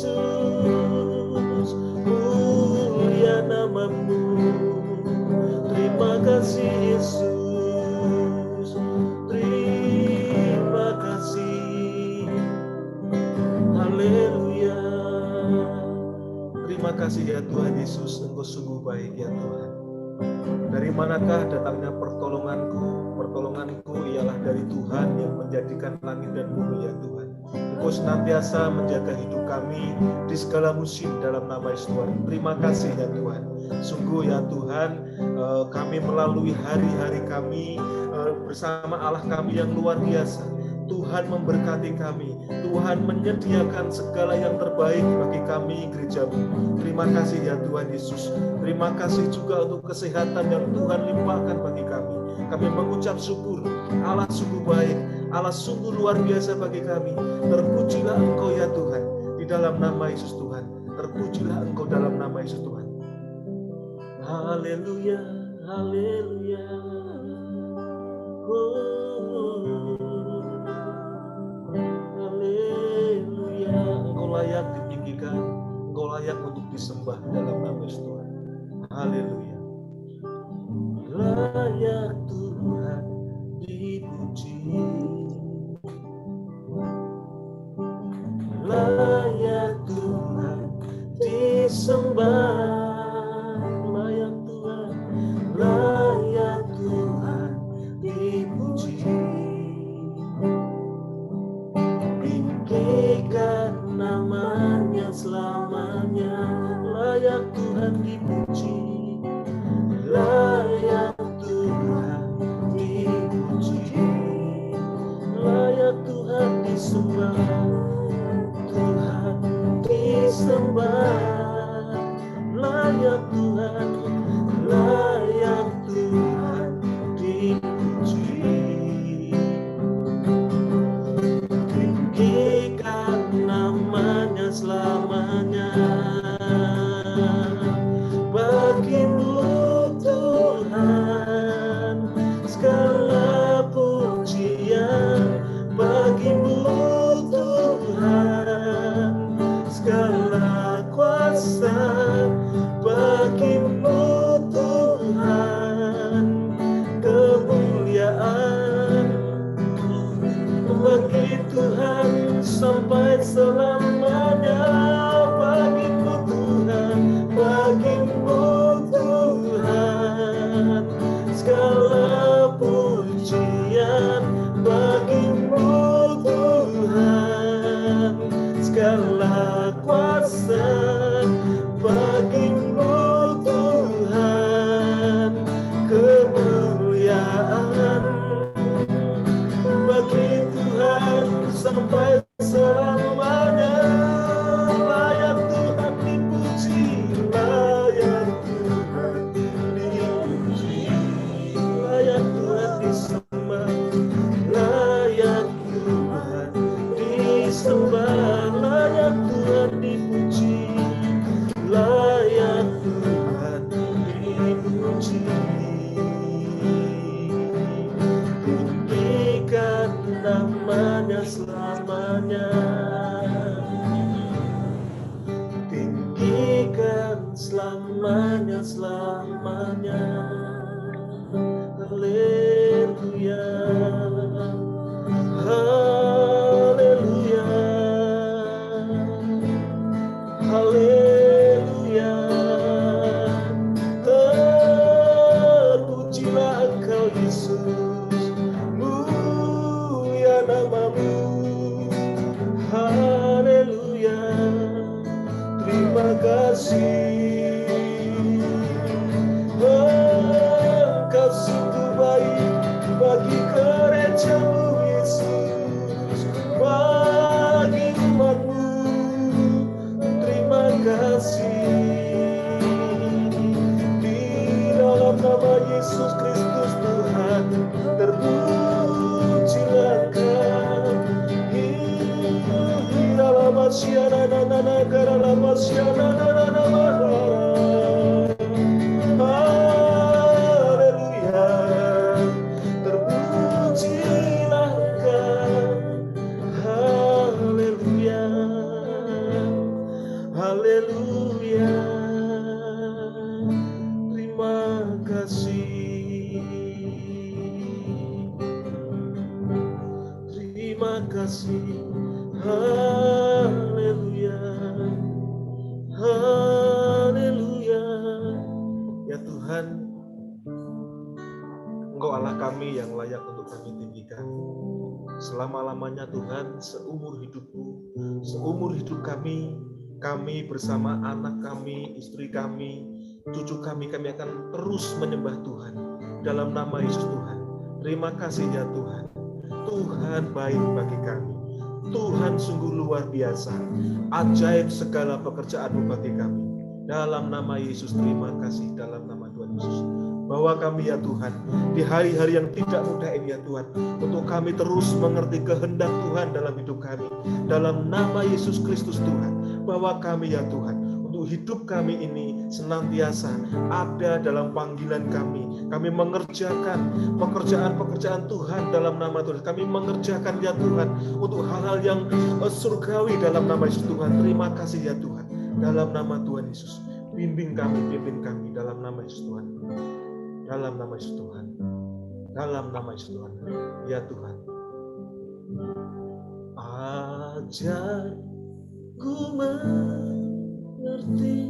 Yesus, mulia namamu. Terima kasih Yesus, terima kasih. Haleluya. Terima kasih ya Tuhan Yesus, Engkau sungguh baik ya Tuhan. Dari manakah datangnya pertolonganku? Pertolonganku ialah dari Tuhan yang menjadikan langit dan bumi ya Tuhan. Engkau senantiasa menjaga hidup kami di segala musim dalam nama Yesus Tuhan. Terima kasih ya Tuhan. Sungguh ya Tuhan, kami melalui hari-hari kami bersama Allah kami yang luar biasa. Tuhan memberkati kami, Tuhan menyediakan segala yang terbaik bagi kami gereja-Mu. Terima kasih ya Tuhan Yesus. Terima kasih juga untuk kesehatan yang Tuhan limpahkan bagi kami. Kami mengucap syukur, Allah sungguh baik, Allah sungguh luar biasa bagi kami. Terpujilah Engkau ya Tuhan, di dalam nama Yesus Tuhan. Terpujilah Engkau dalam nama Yesus Tuhan. Haleluya, haleluya. Haleluya, Engkau layak ditinggikan, Engkau layak untuk disembah dalam nama Yesus Tuhan. Haleluya. Layak Tuhan dipuji, layak Tuhan disembah, layak Tuhan, layak Tuhan dipuji. Tinggikan namanya selamanya, layak Tuhan dipuji, layak Tuhan dipuji, layak Tuhan disembah, Tuhan disembah, layak Tuhan, layak Tuhan dipuji. Tinggikan namanya selamanya, bagimu Tuhan segala pujian, bagimu Tuhan segala kuasa, bagimu Tuhan kemuliaan, bagi Tuhan sampai selamanya, bagimu Tuhan, bagimu Tuhan segala pujian, bagimu Tuhan segala kuasa, bagimu Tuhan kemuliaan, bagi Tuhan sampai selamanya, layak Tuhan dipuji, layak Tuhan dipuji, layak Tuhan disembah, layak Tuhan disembah, layak Tuhan dipuji, layak Tuhan dipuji. Tinggikan namanya selamanya, tinggikan selamanya. Haleluya, haleluya, haleluya. Terpujilah Engkau Yesus, mulia namamu. Haleluya, terima kasih. Engkau sungguh baik bagi gereja-Mu Yesus, bagi umat-Mu. Terima kasih. Di dalam nama Yesus Kristus Tuhan, terpujilah Engkau. Di dalam asyana nana karala masyana nana mahara. Haleluya, terpujilah Engkau. Haleluya, Haleluya. Terima kasih. Terima kasih. Haleluya. Haleluya. Ya Tuhan, Engkau Allah kami yang layak untuk kami tinggikan. Selama-lamanya Tuhan, seumur hidup kami bersama anak kami, istri kami, cucu kami akan terus menyembah Tuhan. Dalam nama Yesus Tuhan. Terima kasih ya Tuhan. Tuhan baik bagi kami. Tuhan sungguh luar biasa. Ajaib segala pekerjaan-Mu bagi kami. Dalam nama Yesus, terima kasih dalam nama Tuhan Yesus. Bahwa kami ya Tuhan, di hari-hari yang tidak mudah ini ya Tuhan, untuk kami terus mengerti kehendak Tuhan dalam hidup kami. Dalam nama Yesus Kristus Tuhan, bahwa kami ya Tuhan, untuk hidup kami ini senantiasa ada dalam panggilan kami. Kami mengerjakan pekerjaan-pekerjaan Tuhan dalam nama Tuhan. Kami mengerjakan ya Tuhan, untuk hal-hal yang surgawi dalam nama Yesus Tuhan. Terima kasih ya Tuhan, dalam nama Tuhan Yesus. Pimpin kami dalam nama Yesus Tuhan. Dalam nama Yesus Tuhan. Dalam nama Yesus Tuhan. Ya Tuhan. Ajar ku mengerti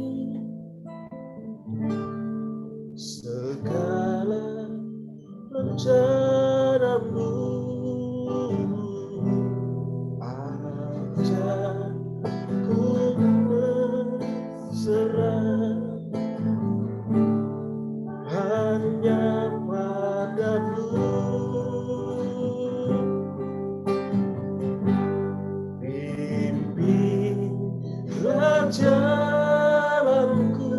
segala rencana-Mu. Ajar ku berserah hanya padamu. Pimpinlah jalanku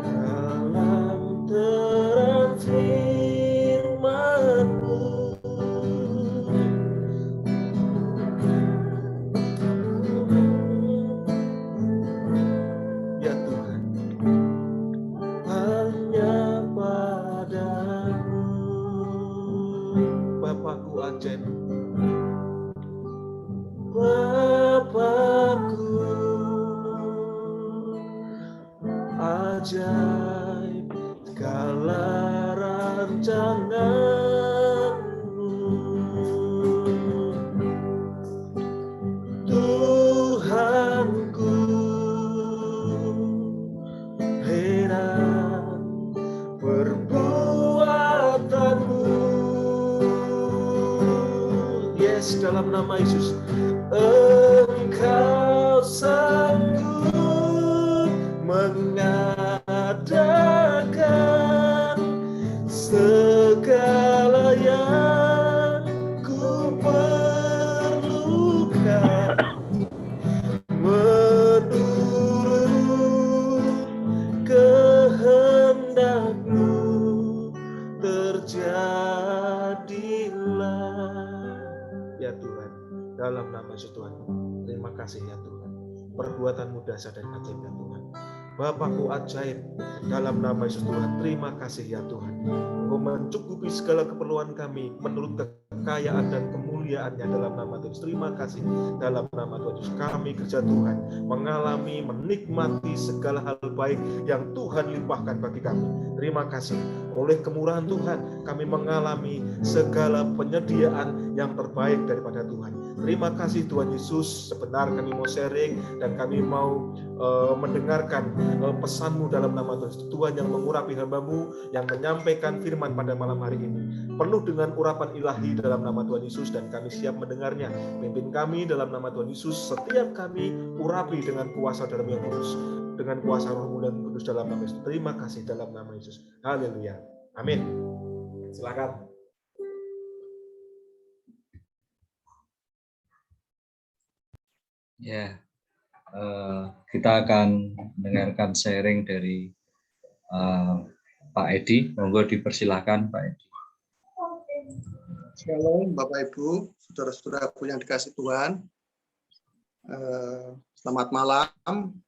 dalam terang firman-Mu. Ya Tuhan, hanya padamu. Bapakku ajaib, Bapakku ajaib, segala rancangan-Mu. Tuhanku, heran perbuatan-Mu. Yes, dalam nama Yesus. Engkau sanggup mengadakan segala yang ku perlukan menurut kehendak-Mu. Terjadilah ya Tuhan, dalam nama Yesus Tuhan. Terima kasih ya Tuhan, perbuatan-Mu dahsyat dan ajaib ya Tuhan. Bapakku ajaib, dalam nama Yesus Tuhan. Terima kasih ya Tuhan, Engkau mencukupi segala keperluan kami menurut kekayaan dan kemuliaan-Nya dalam nama Tuhan. Terima kasih dalam nama Tuhan Yesus. Kami kerja Tuhan mengalami, menikmati segala hal baik yang Tuhan limpahkan bagi kami. Terima kasih, oleh kemurahan Tuhan kami mengalami segala penyediaan yang terbaik daripada Tuhan. Terima kasih Tuhan Yesus. Sebentar kami mau sharing dan kami mau mendengarkan pesan-Mu dalam nama Tuhan. Tuhan yang mengurapi hamba-Mu, yang menyampaikan firman pada malam hari ini penuh dengan urapan ilahi dalam nama Tuhan Yesus, dan kami siap mendengarnya. Pimpin kami dalam nama Tuhan Yesus. Setiap kami urapi dengan kuasa dalam yang kudus, dengan kuasa Roh-Mu dan Kudus dalam nama Yesus. Terima kasih dalam nama Yesus. Haleluya. Amin. Silakan. Ya, kita akan mendengarkan sharing dari Pak Edi. Monggo dipersilahkan Pak Edi. Shalom Bapak Ibu, saudara-saudaraku yang dikasih Tuhan. Selamat malam.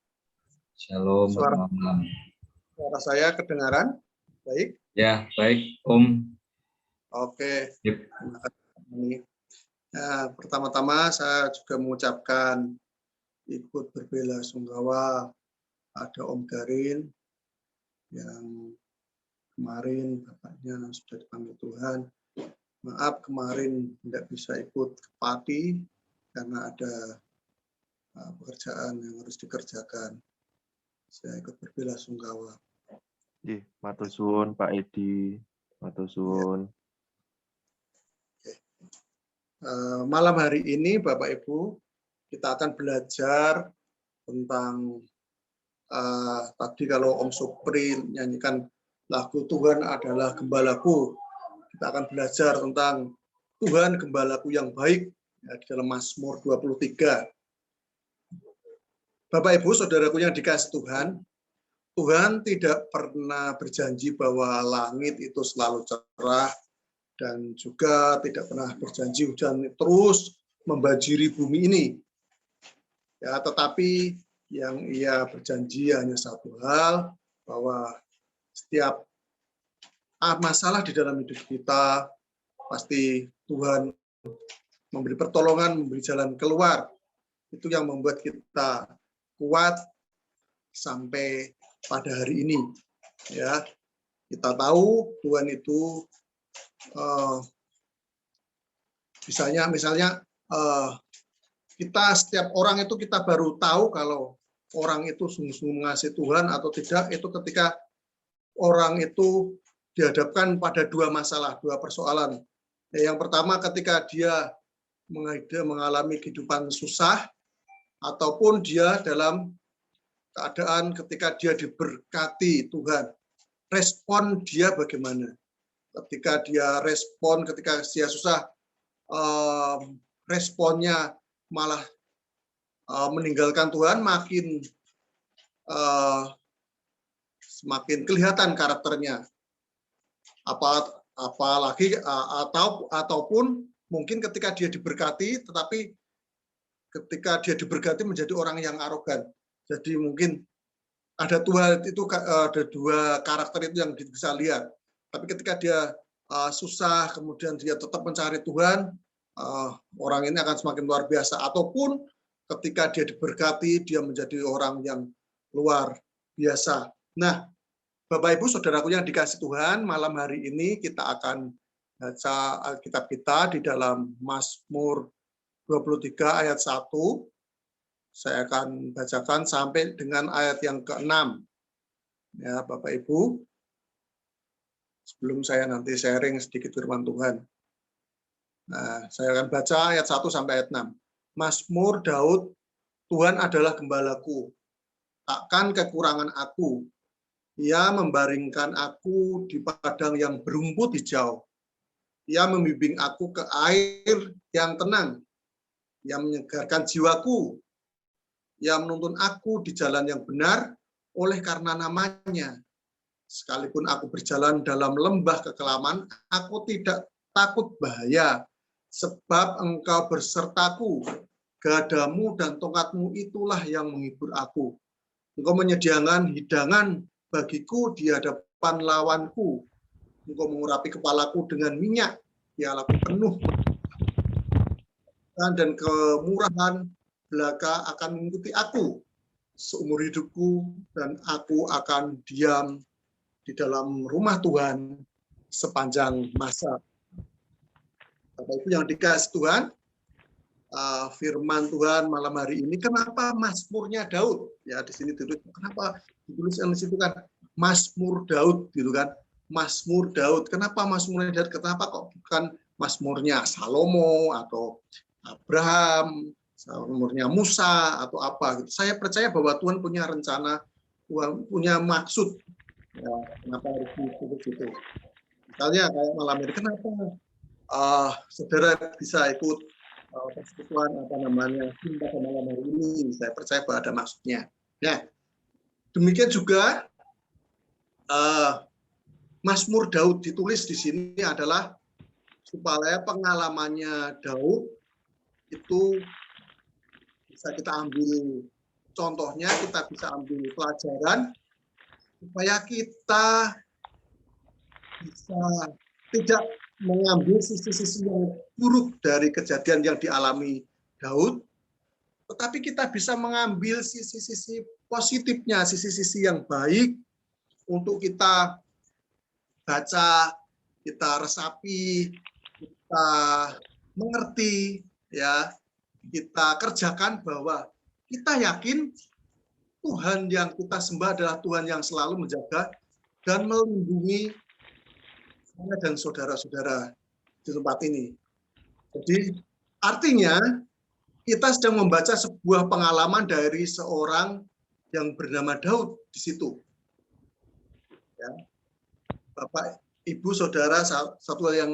Shalom, malam. Suara saya kedengaran? Baik? Ya, baik Om. Oke. Yep. Pertama-tama saya juga mengucapkan ikut berbelasungkawa. Ada Om Garin yang kemarin bapaknya sudah dipanggil Tuhan. Maaf kemarin tidak bisa ikut ke Pati karena ada pekerjaan yang harus dikerjakan. Saya ikut berbelasungkawa. Matur suwun Pak Edi, matur suwun. Malam hari ini Bapak Ibu kita akan belajar tentang tadi kalau Om Supri nyanyikan lagu Tuhan adalah Gembalaku. Kita akan belajar tentang Tuhan Gembalaku yang baik ya, di dalam Mazmur 23. Bapak Ibu, saudaraku yang dikasih Tuhan, Tuhan tidak pernah berjanji bahwa langit itu selalu cerah dan juga tidak pernah berjanji hujan terus membanjiri bumi ini. Ya, tetapi yang Ia berjanji hanya satu hal, bahwa setiap masalah di dalam hidup kita pasti Tuhan memberi pertolongan, memberi jalan keluar. Itu yang membuat kita kuat sampai pada hari ini. Ya, kita tahu Tuhan itu misalnya kita setiap orang itu kita baru tahu kalau orang itu sungguh-sungguh mengasihi Tuhan atau tidak itu ketika orang itu dihadapkan pada dua masalah, dua persoalan. Yang pertama ketika dia mengalami kehidupan susah ataupun dia dalam keadaan ketika dia diberkati Tuhan. Respon dia bagaimana? Ketika dia respon, ketika dia susah, responnya malah meninggalkan Tuhan, semakin kelihatan karakternya. Apalagi ataupun mungkin ketika dia diberkati, tetapi ketika dia diberkati menjadi orang yang arogan. Jadi mungkin ada dua karakter itu yang bisa lihat. Tapi ketika dia susah, kemudian dia tetap mencari Tuhan, orang ini akan semakin luar biasa. Ataupun ketika dia diberkati, dia menjadi orang yang luar biasa. Nah, Bapak Ibu, saudaraku yang dikasih Tuhan, malam hari ini kita akan baca Alkitab kita di dalam Mazmur 23 ayat 1. Saya akan bacakan sampai dengan ayat yang ke-6. Ya, Bapak Ibu. Sebelum saya nanti sharing sedikit firman Tuhan. Nah, saya akan baca ayat 1 sampai ayat 6. Mazmur Daud, Tuhan adalah gembalaku, takkan kekurangan aku. Ia membaringkan aku di padang yang berumput hijau. Ia membimbing aku ke air yang tenang. Ia menyegarkan jiwaku. Ia menuntun aku di jalan yang benar oleh karena namanya. Sekalipun aku berjalan dalam lembah kekelaman, aku tidak takut bahaya, sebab Engkau bersertaku. Gadamu dan tongkatmu itulah yang menghibur aku. Engkau menyediakan hidangan bagiku di hadapan lawanku. Engkau mengurapi kepalaku dengan minyak, pialaku penuh. Dan kemurahan belaka akan mengikuti aku seumur hidupku, dan aku akan diam di dalam rumah Tuhan sepanjang masa. Bapak Ibu yang dikasih Tuhan, firman Tuhan malam hari ini, kenapa Mazmurnya Daud? Ya, di sini ditulis, kenapa dituliskan di situ kan Mazmur Daud gitu kan? Mazmur Daud. Kenapa Mazmurnya Daud? Kenapa kok bukan Mazmurnya Salomo atau Abraham, Mazmurnya Musa atau apa gitu. Saya percaya bahwa Tuhan punya rencana, Tuhan punya maksud. Ya, kenapa harus begitu? Misalnya kayak malam ini, kenapa saudara bisa ikut persekutuan cinta pada malam hari ini? Saya percaya bahwa ada maksudnya. Ya, demikian juga Mazmur Daud ditulis di sini adalah supaya pengalamannya Daud itu bisa kita ambil contohnya, kita bisa ambil pelajaran supaya kita bisa tidak mengambil sisi-sisi yang buruk dari kejadian yang dialami Daud, tetapi tetapi kita bisa mengambil sisi-sisi positifnya, sisi-sisi yang baik untuk kita baca, kita resapi, kita mengerti, ya, kita kerjakan, bahwa kita yakin Tuhan yang kita sembah adalah Tuhan yang selalu menjaga dan melindungi saya dan saudara-saudara di tempat ini. Jadi artinya kita sedang membaca sebuah pengalaman dari seorang yang bernama Daud di situ. Ya. Bapak, Ibu, Saudara, satu hal yang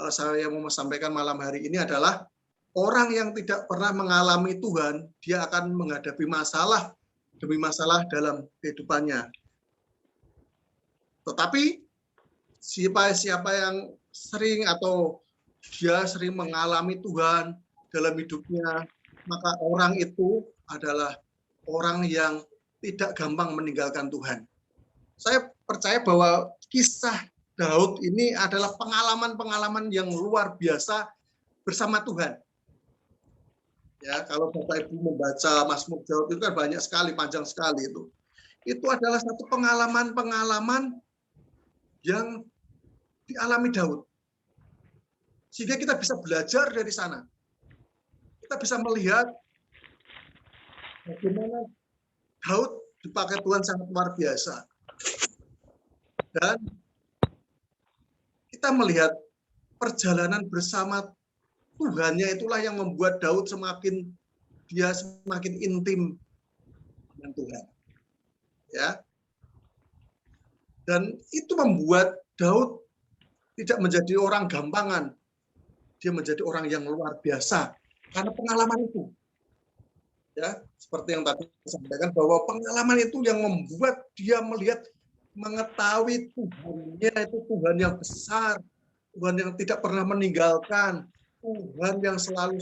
saya mau sampaikan malam hari ini adalah orang yang tidak pernah mengalami Tuhan, dia akan menghadapi masalah demi masalah dalam kehidupannya. Tetapi siapa yang sering atau dia sering mengalami Tuhan dalam hidupnya, maka orang itu adalah orang yang tidak gampang meninggalkan Tuhan. Saya percaya bahwa kisah Daud ini adalah pengalaman-pengalaman yang luar biasa bersama Tuhan. Ya, kalau Bapak Ibu membaca Mazmur Daud itu kan banyak sekali, panjang sekali itu. Itu adalah satu pengalaman-pengalaman yang dialami Daud. Sehingga kita bisa belajar dari sana. Kita bisa melihat bagaimana Daud dipakai Tuhan sangat luar biasa. Dan kita melihat perjalanan bersama Tuhannya itulah yang membuat Daud semakin intim dengan Tuhan. Ya. Dan itu membuat Daud tidak menjadi orang gampangan. Dia menjadi orang yang luar biasa karena pengalaman itu. Ya, seperti yang tadi saya sampaikan, bahwa pengalaman itu yang membuat dia mengetahui Tuhannya itu Tuhan yang besar, Tuhan yang tidak pernah meninggalkan, Tuhan yang selalu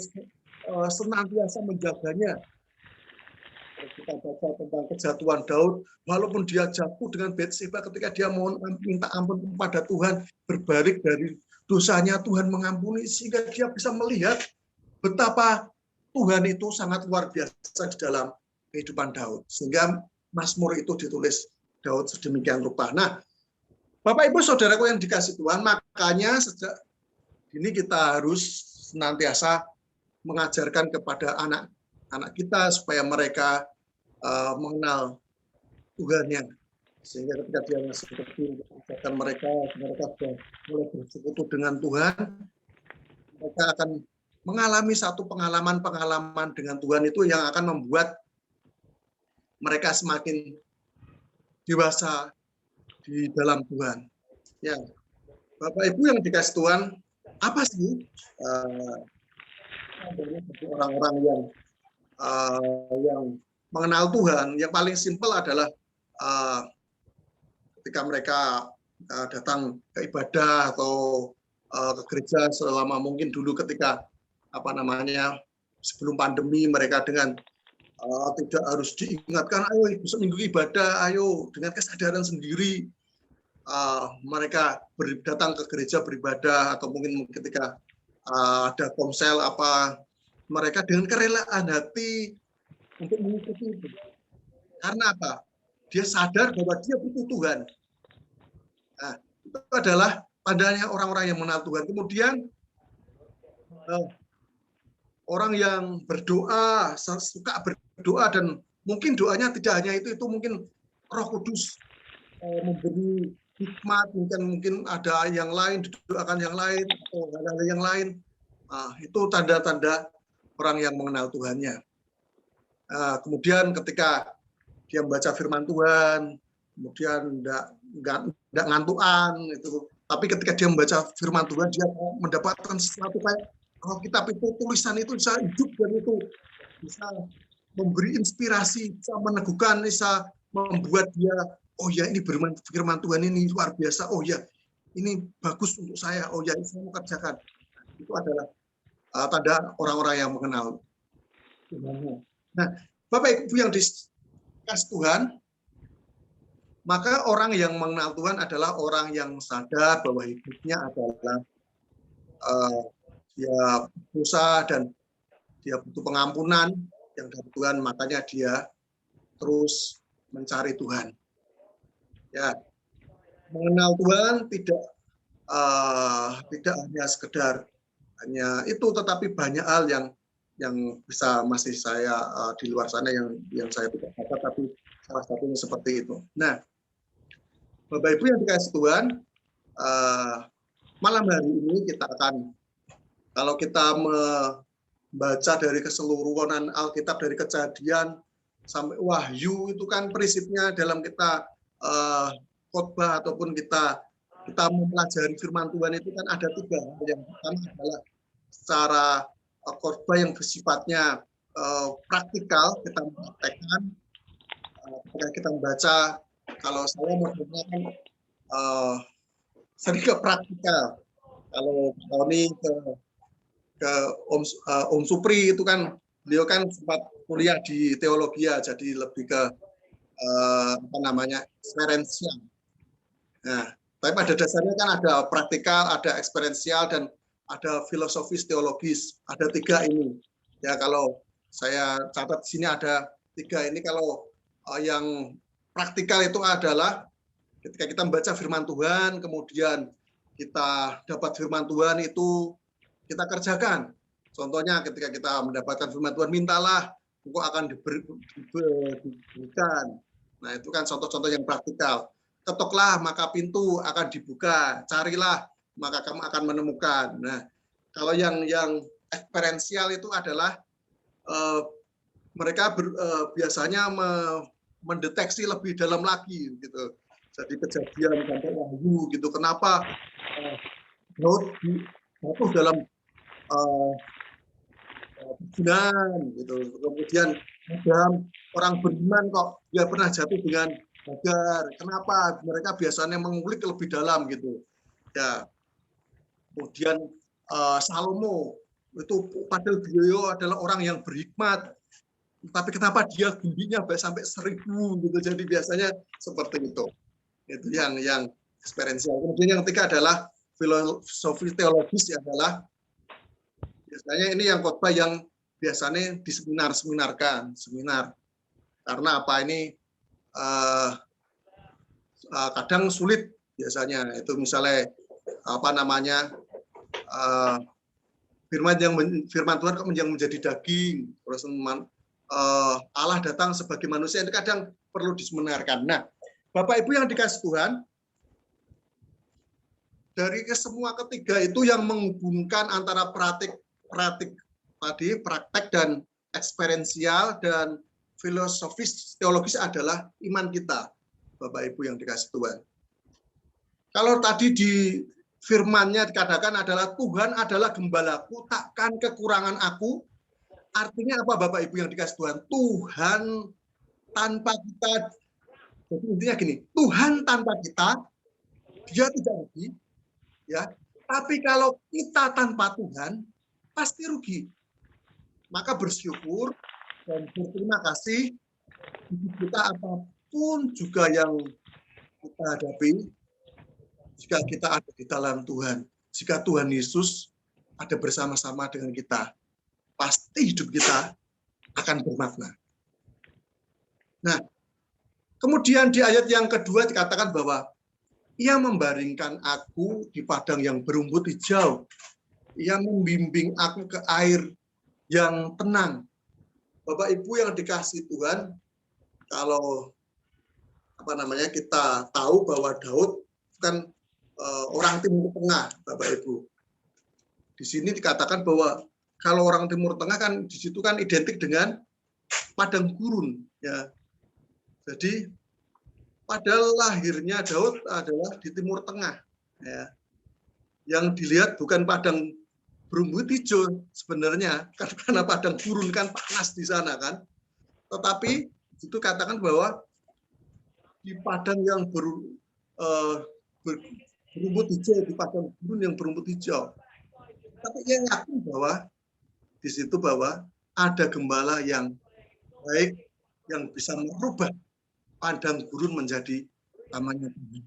senantiasa menjaganya. Kita baca tentang kejatuhan Daud, walaupun dia jatuh dengan Bathsheba, ketika dia minta ampun kepada Tuhan, berbalik dari dosanya, Tuhan mengampuni, sehingga dia bisa melihat betapa Tuhan itu sangat luar biasa di dalam kehidupan Daud. Sehingga Mazmur itu ditulis Daud sedemikian rupa. Nah, Bapak Ibu Saudaraku yang dikasih Tuhan, makanya sejak ini kita harus senantiasa mengajarkan kepada anak-anak kita supaya mereka mengenal Tuhannya. Sehingga ketika dia masih kecil, mereka sudah mulai bersekutu dengan Tuhan, mereka akan mengalami satu pengalaman-pengalaman dengan Tuhan itu yang akan membuat mereka semakin dewasa di dalam Tuhan. Ya, Bapak Ibu yang dikasih Tuhan, apa sih orang-orang yang mengenal Tuhan? Yang paling simpel adalah ketika mereka datang ke ibadah atau ke gereja selama mungkin dulu ketika sebelum pandemi, mereka dengan tidak harus diingatkan, ayo seminggu ibadah, ayo, dengan kesadaran sendiri mereka datang ke gereja beribadah, atau mungkin ketika ada komsel mereka dengan kerelaan hati untuk mengikuti itu. Karena apa? Dia sadar bahwa dia butuh Tuhan. Nah, itu adalah tandanya orang-orang yang mengenal Tuhan. Kemudian orang yang berdoa, suka berdoa, dan mungkin doanya tidak hanya itu mungkin Roh Kudus memberi hikmat, mungkin ada yang lain, didoakan yang lain, atau hal-hal yang lain. Itu tanda-tanda orang yang mengenal Tuhannya. Kemudian ketika dia membaca firman Tuhan, kemudian enggak ngantuan, tapi ketika dia membaca firman Tuhan, dia mendapatkan sesuatu kayak kitab itu, tulisan itu bisa hidup, dan itu bisa memberi inspirasi, bisa meneguhkan, bisa membuat dia, oh ya, ini firman Tuhan ini luar biasa, oh ya, ini bagus untuk saya, oh ya, ini saya mau kerjakan. Itu adalah tanda orang-orang yang mengenal Tuhan. Nah, Bapak Ibu yang dikasih Tuhan, maka orang yang mengenal Tuhan adalah orang yang sadar bahwa hidupnya adalah dia dosa dan dia butuh pengampunan, yang dari Tuhan, makanya dia terus mencari Tuhan. Ya, mengenal Tuhan tidak hanya sekedar hanya itu, tetapi banyak hal yang bisa masih saya di luar sana yang saya tidak dapat, tapi salah satunya seperti itu. Nah, Bapak Ibu yang dikasih Tuhan, malam hari ini kita akan, kalau kita membaca dari keseluruhan Alkitab dari Kejadian sampai Wahyu, itu kan prinsipnya dalam kita khotbah ataupun kita mempelajari firman Tuhan itu kan ada 3 hal. Yang pertama adalah secara khotbah yang bersifatnya praktikal, kita mempraktekkan ketika kita membaca. Kalau saya modelnya kan sering ke praktikal. Kalau Tony ke Om Supri itu kan beliau kan sempat kuliah di teologi, jadi lebih ke eksperiensial. Nah, tapi pada dasarnya kan ada praktikal, ada eksperiensial, dan ada filosofis teologis. Ada 3 ini. Ya, kalau saya catat di sini ada 3 ini. Kalau yang praktikal itu adalah ketika kita membaca firman Tuhan, kemudian kita dapat firman Tuhan itu kita kerjakan. Contohnya ketika kita mendapatkan firman Tuhan, mintalah, engkau akan diberikan. Nah, itu kan contoh-contoh yang praktikal. Ketoklah, maka pintu akan dibuka. Carilah, maka kamu akan menemukan. Nah, kalau yang eksperiensial itu adalah mereka biasanya mendeteksi lebih dalam lagi, gitu. Jadi Kejadian sampai Wahyu, gitu. Kenapa Daud jatuh dalam perjinan, gitu. Kemudian orang beriman kok dia pernah jatuh dengan Hagar. Kenapa? Mereka biasanya mengulik lebih dalam, gitu. Ya. Kemudian Salomo itu padahal beliau adalah orang yang berhikmat, tapi kenapa dia gundinya sampai 1000, gitu. Jadi biasanya seperti itu. Itu yang eksperiensial. Kemudian yang ketiga adalah filosofi teologis, adalah biasanya ini yang khotbah yang biasanya diseminarkan. Karena apa ini kadang sulit biasanya. Itu misalnya firman Tuhan yang menjadi daging, terus Allah datang sebagai manusia, itu kadang perlu diseminarkan. Nah, Bapak Ibu yang dikasih Tuhan, dari semua ketiga itu yang menghubungkan antara praktek dan eksperiensial dan filosofis teologis adalah iman kita, Bapak Ibu yang dikasih Tuhan. Kalau tadi di firman-Nya dikatakan adalah Tuhan adalah gembalaku, takkan kekurangan aku. Artinya apa, Bapak Ibu yang dikasih Tuhan? Tuhan tanpa kita, jadi intinya gini, Tuhan tanpa kita, dia tidak rugi, ya. Tapi kalau kita tanpa Tuhan, pasti rugi. Maka bersyukur dan berterima kasih, kita apapun juga yang kita hadapi, jika kita ada di dalam Tuhan, jika Tuhan Yesus ada bersama-sama dengan kita, pasti hidup kita akan bermakna. Nah, kemudian di ayat yang kedua dikatakan bahwa Ia membaringkan aku di padang yang berumput hijau. Ia membimbing aku ke air yang tenang. Bapak Ibu yang dikasihi Tuhan, kalau kita tahu bahwa Daud kan orang Timur Tengah, Bapak Ibu. Di sini dikatakan bahwa kalau orang Timur Tengah kan di situ kan identik dengan padang gurun, ya. Jadi padahal lahirnya Daud adalah di Timur Tengah, ya. Yang dilihat bukan padang berumput hijau sebenarnya, karena padang gurun kan panas di sana kan. Tetapi itu katakan bahwa di padang yang berumput hijau, di padang gurun yang berumput hijau. Tapi ia yakin bahwa di situ bahwa ada gembala yang baik yang bisa merubah padang gurun menjadi tamannya Tuhan.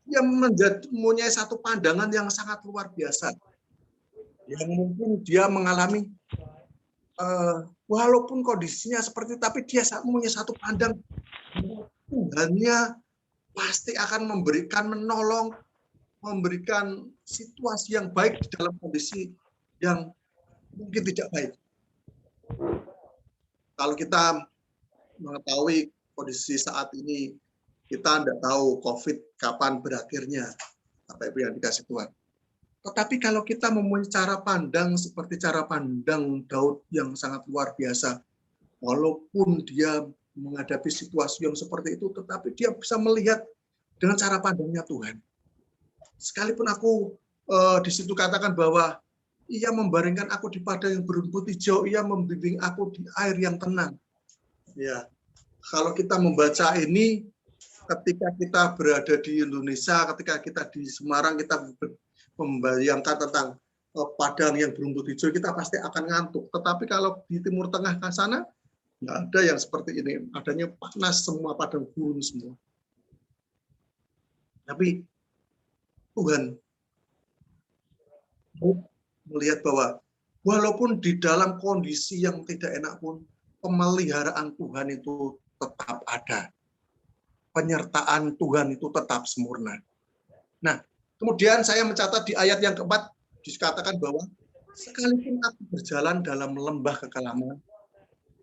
Dia mempunyai satu pandangan yang sangat luar biasa. Yang mungkin dia mengalami walaupun kondisinya seperti itu, tapi dia punya satu pandang Tuhannya pasti akan menolong, memberikan situasi yang baik di dalam kondisi yang mungkin tidak baik. Kalau kita mengetahui kondisi saat ini, kita tidak tahu COVID kapan berakhirnya, Bapak Ibu yang dikasih Tuhan. Tetapi kalau kita mempunyai cara pandang seperti cara pandang Daud yang sangat luar biasa, walaupun dia menghadapi situasi yang seperti itu, tetapi dia bisa melihat dengan cara pandangnya Tuhan. Sekalipun aku di situ katakan bahwa ia membaringkan aku di padang yang berumput hijau, ia membimbing aku di air yang tenang. Ya, kalau kita membaca ini, ketika kita berada di Indonesia, ketika kita di Semarang, kita membayangkan tentang padang yang berumput hijau, kita pasti akan ngantuk. Tetapi kalau di Timur Tengah ke sana, nggak ada yang seperti ini. Adanya panas semua, padang gurun semua. Tapi Tuhan melihat bahwa walaupun di dalam kondisi yang tidak enak pun, pemeliharaan Tuhan itu tetap ada. Penyertaan Tuhan itu tetap sempurna. Nah, kemudian saya mencatat di ayat yang keempat, dikatakan bahwa sekalipun aku berjalan dalam lembah kekelaman,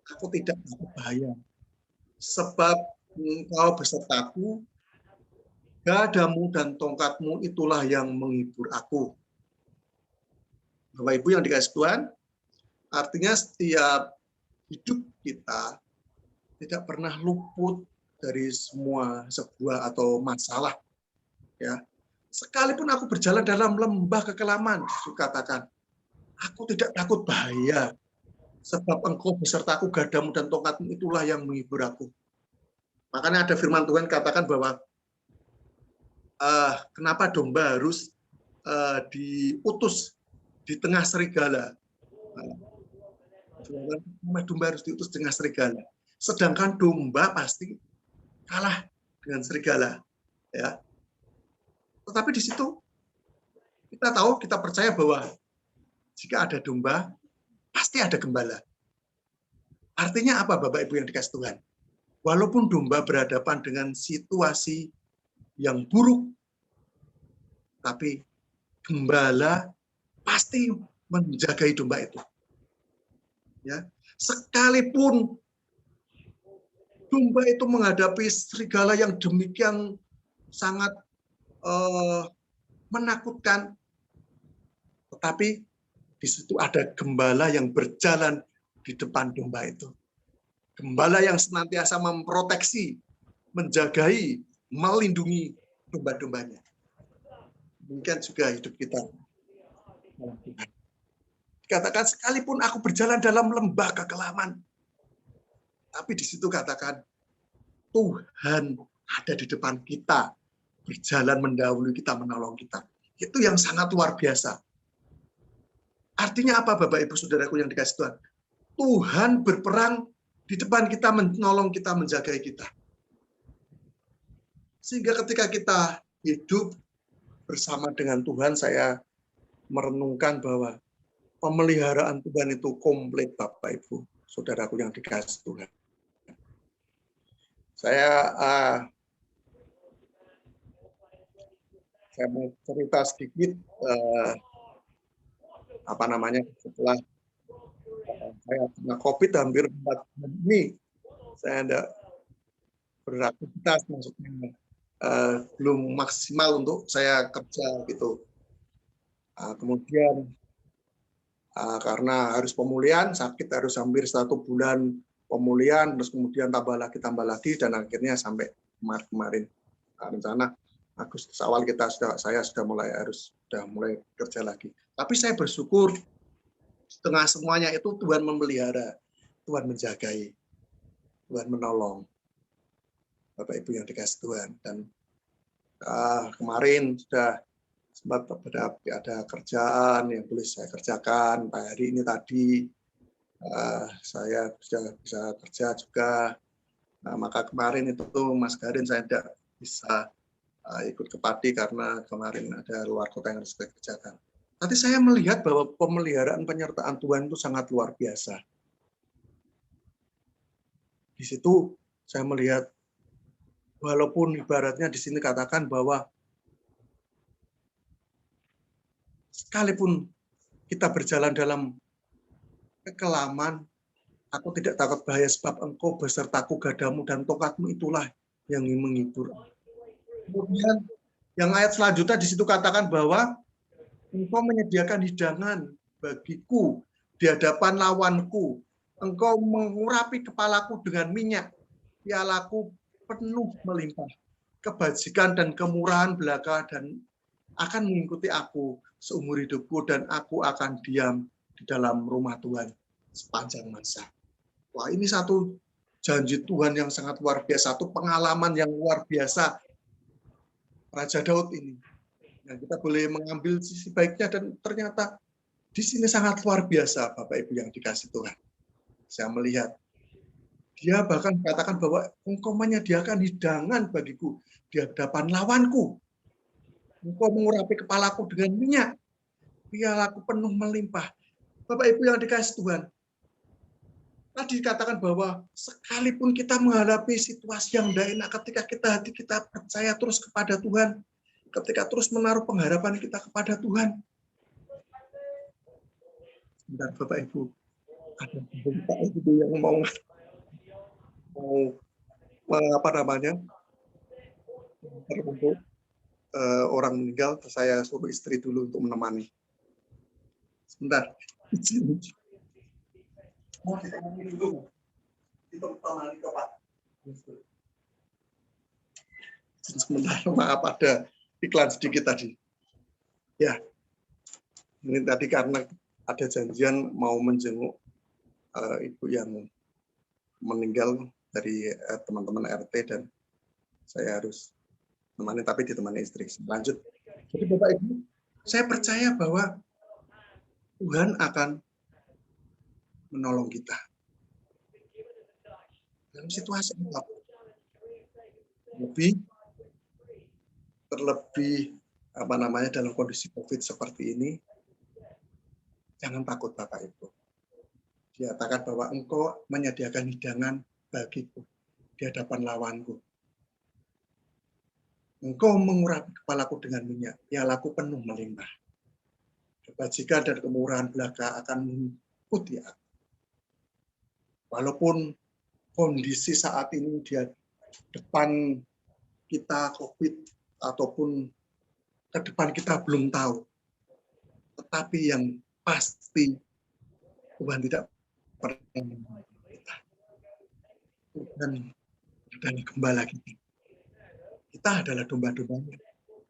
aku tidak takut bahaya. Sebab engkau besertaku, gadamu dan tongkatmu itulah yang menghibur aku. Bapak Ibu yang dikasih Tuhan, artinya setiap hidup kita tidak pernah luput dari sebuah atau masalah. Ya, sekalipun aku berjalan dalam lembah kekelaman, katakan, aku tidak takut bahaya, sebab engkau besertaku, gadamu dan tongkatmu itulah yang menghibur aku. Makanya ada firman Tuhan katakan bahwa kenapa domba harus diutus di tengah serigala. Domba harus diutus di tengah serigala. Sedangkan domba pasti kalah dengan serigala. Ya. Tetapi di situ kita tahu, kita percaya bahwa jika ada domba, pasti ada gembala. Artinya apa Bapak Ibu yang dikasih Tuhan? Walaupun domba berhadapan dengan situasi yang buruk, tapi gembala pasti menjagai domba itu. Ya, sekalipun domba itu menghadapi serigala yang demikian sangat menakutkan, tetapi di situ ada gembala yang berjalan di depan domba itu. Gembala yang senantiasa memproteksi, menjagai, melindungi domba-dombanya. Demikian juga hidup kita. Dikatakan sekalipun aku berjalan dalam lembah kekelaman, tapi di situ katakan Tuhan ada di depan kita, berjalan mendahului kita, menolong kita. Itu yang sangat luar biasa. Artinya apa Bapak Ibu Saudaraku yang dikasih Tuhan? Tuhan berperang di depan kita, menolong kita, menjaga kita. Sehingga ketika kita hidup bersama dengan Tuhan, saya merenungkan bahwa pemeliharaan Tuhan itu komplit Bapak Ibu Saudaraku yang dikasih Tuhan. Saya mau cerita sedikit setelah saya kena COVID hampir 4 bulan ini, saya tidak beraktivitas, maksudnya belum maksimal untuk saya kerja gitu. Kemudian karena harus pemulihan, sakit harus hampir 1 bulan pemulihan, terus kemudian tambah lagi, dan akhirnya sampai kemarin rencana Agustus awal saya sudah mulai kerja lagi. Tapi saya bersyukur setengah semuanya itu Tuhan memelihara, Tuhan menjagai, Tuhan menolong. Bapak Ibu yang dikasih Tuhan. Dan kemarin sudah sempat ada kerjaan yang boleh saya kerjakan. Hari ini tadi saya sudah bisa kerja juga. Maka kemarin itu Mas Garin saya tidak bisa ikut ke Pati karena kemarin ada luar kota yang harus saya kerjakan. Nanti saya melihat bahwa pemeliharaan penyertaan Tuhan itu sangat luar biasa. Di situ saya melihat, walaupun ibaratnya di sini katakan bahwa sekalipun kita berjalan dalam kekelaman, aku tidak takut bahaya sebab engkau besertaku, gadamu dan tongkatmu itulah yang menghibur. Kemudian yang ayat selanjutnya di situ katakan bahwa engkau menyediakan hidangan bagiku di hadapan lawanku. Engkau mengurapi kepalaku dengan minyak, pialaku penuh melimpah. Kebajikan dan kemurahan belaka dan akan mengikuti aku seumur hidupku, dan aku akan diam di dalam rumah Tuhan sepanjang masa. Wah, ini satu janji Tuhan yang sangat luar biasa, satu pengalaman yang luar biasa Raja Daud ini. Yang kita boleh mengambil sisi baiknya, dan ternyata di sini sangat luar biasa, Bapak Ibu yang dikasih Tuhan. Saya melihat dia bahkan katakan bahwa engkau menyediakan hidangan bagiku di hadapan lawanku. Engkau mengurapi kepalaku dengan minyak, pialaku penuh melimpah. Bapak Ibu yang dikasih Tuhan, tadi dikatakan bahwa sekalipun kita menghadapi situasi yang tidak enak, ketika hati kita percaya terus kepada Tuhan, ketika terus menaruh pengharapan kita kepada Tuhan. Sebentar Bapak Ibu, ada Bapak Ibu yang mau apa namanya, untuk orang meninggal, saya suruh istri dulu untuk menemani. Sebentar. Mau ditemani dulu. Ditemani ke Pak. Sebentar, maaf ada iklan sedikit tadi. Ya, ini tadi karena ada janjian mau menjenguk ibu yang meninggal dari teman-teman RT, dan saya harus menemani, tapi ditemani istri. Lanjut. Jadi Bapak Ibu, saya percaya bahwa Tuhan akan menolong kita dalam situasi apapun. Terlebih apa namanya, dalam kondisi COVID seperti ini, jangan takut Bapak Ibu. Dikatakan bahwa engkau menyediakan hidangan bagiku di hadapan lawanku. Engkau mengurapi kepalaku dengan minyak, pialaku penuh melimpah. Kebajikan dan kemurahan belaka akan mengikuti aku. Walaupun kondisi saat ini di depan kita COVID, ataupun ke depan kita belum tahu, tetapi yang pasti Tuhan tidak pernah meninggalkan kita. Tuhan adalah gembala kita. Kita adalah domba-dombanya.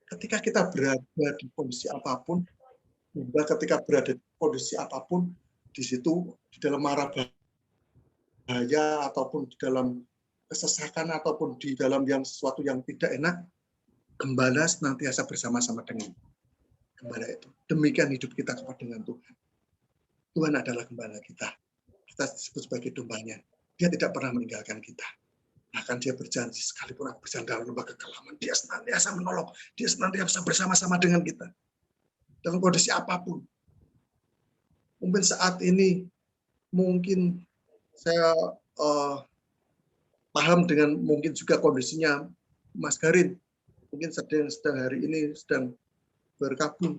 Ketika kita berada di kondisi apapun, ketika berada di kondisi apapun, di situ, di dalam mara bahaya, ataupun di dalam kesesakan, ataupun di dalam yang sesuatu yang tidak enak, gembala senantiasa bersama-sama dengan gembala itu. Demikian hidup kita dengan Tuhan. Tuhan adalah gembala kita. Kita disebut sebagai dombanya. Dia tidak pernah meninggalkan kita. Bahkan dia berjanji, sekalipun aku berjalan dalam lembah kekelaman, dia senantiasa menolong. Dia senantiasa bersama-sama dengan kita. Dalam kondisi apapun. Mungkin saat ini, mungkin saya paham dengan mungkin juga kondisinya Mas Garin. Mungkin sedang hari ini sedang berkabung.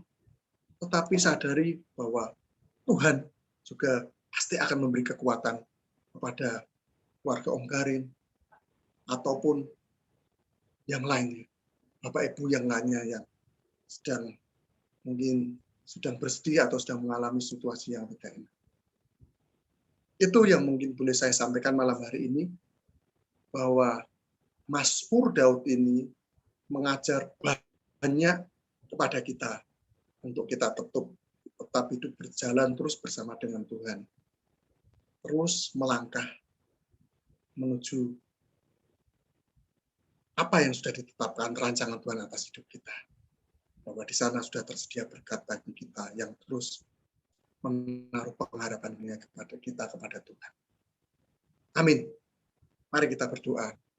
Tetapi sadari bahwa Tuhan juga pasti akan memberi kekuatan kepada keluarga Om Garin, ataupun yang lainnya. Bapak Ibu yang lainnya yang sedang mungkin sedang bersedih atau sedang mengalami situasi yang tidak enak. Itu yang mungkin boleh saya sampaikan malam hari ini, bahwa Mazmur Daud ini mengajar banyak kepada kita untuk kita tetap hidup berjalan terus bersama dengan Tuhan. Terus melangkah menuju apa yang sudah ditetapkan rancangan Tuhan atas hidup kita. Bahwa di sana sudah tersedia berkat bagi kita yang terus menaruh pengharapannya kepada kita, kepada Tuhan. Amin. Mari kita berdoa.